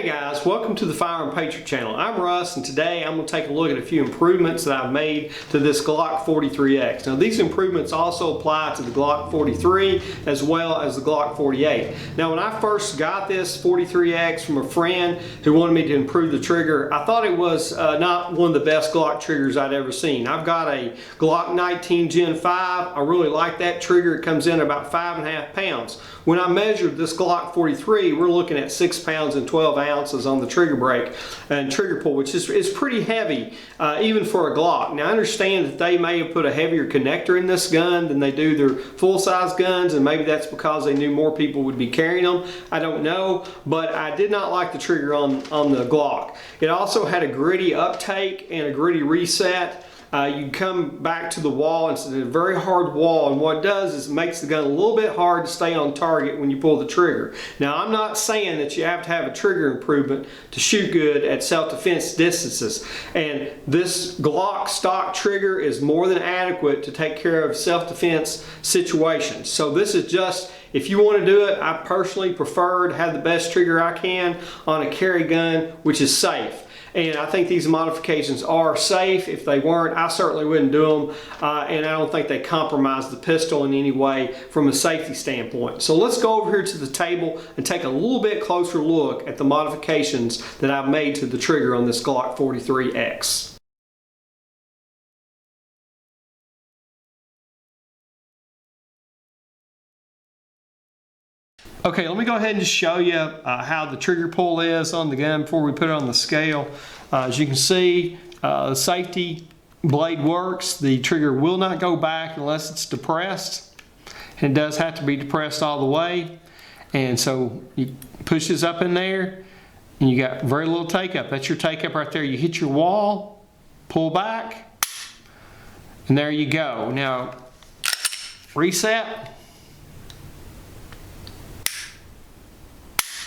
Guys, welcome to the Firearm Patriot channel. I'm Russ, and today I'm going to take a look at a few improvements that I've made to this Glock 43X. Now these improvements also apply to the Glock 43 as well as the Glock 48. Now when I first got this 43X from a friend who wanted me to improve the trigger, I thought it was not one of the best Glock triggers I'd ever seen. I've got a Glock 19 Gen 5. I really like that trigger. It comes in about 5.5 pounds. When I measured this Glock 43, we're looking at 6 pounds and 12 ounces on the trigger brake and trigger pull, which is pretty heavy even for a Glock. Now I understand that they may have put a heavier connector in this gun than they do their full-size guns, and maybe that's because they knew more people would be carrying them. I don't know, but I did not like the trigger on the Glock. It also had a gritty uptake and a gritty reset. You come back to the wall, and it's a very hard wall, and what it does is it makes the gun a little bit hard to stay on target when you pull the trigger. Now I'm not saying that you have to have a trigger improvement to shoot good at self-defense distances, and this Glock stock trigger is more than adequate to take care of self-defense situations. So this is just, if you want to do it, I personally prefer to have the best trigger I can on a carry gun, which is safe. And I think these modifications are safe. If they weren't, I certainly wouldn't do them. And I don't think they compromise the pistol in any way from a safety standpoint. So let's go over here to the table and take a little bit closer look at the modifications that I've made to the trigger on this Glock 43X. Okay, let me go ahead and just show you how the trigger pull is on the gun before we put it on the scale. As you can see, the safety blade works. The trigger will not go back unless it's depressed. It does have to be depressed all the way. And so you push this up in there, and you got very little take up. That's your take up right there. You hit your wall, pull back, and there you go. Now, reset.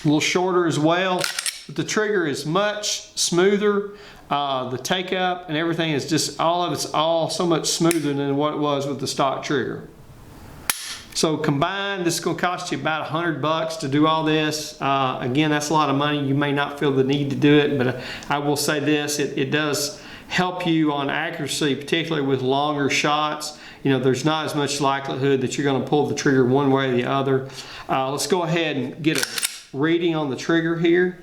A little shorter as well, but the trigger is much smoother. The take up and everything is just, all of it's so much smoother than what it was with the stock trigger. So combined, this is going to cost you about $100 to do all this. Again, that's a lot of money. You may not feel the need to do it, but I will say this, it does help you on accuracy, particularly with longer shots. You know, there's not as much likelihood that you're going to pull the trigger one way or the other. Let's go ahead and get a reading on the trigger here.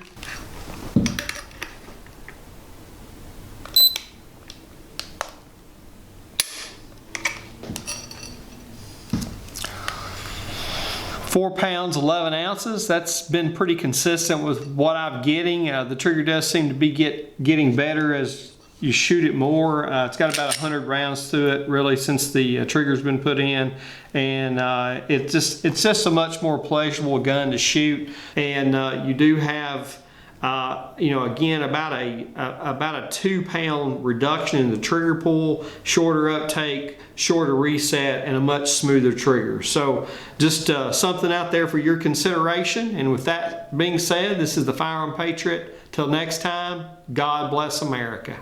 Four pounds, 11 ounces. That's been pretty consistent with what I'm getting. The trigger does seem to be getting better as you shoot it more. It's got about 100 rounds to it really since the trigger's been put in, and it's just a much more pleasurable gun to shoot. And you do have you know, again, about a 2 pound reduction in the trigger pull, shorter uptake, shorter reset, and a much smoother trigger. So just something out there for your consideration. And with that being said, this is the Firearm Patriot. Till next time, God bless America.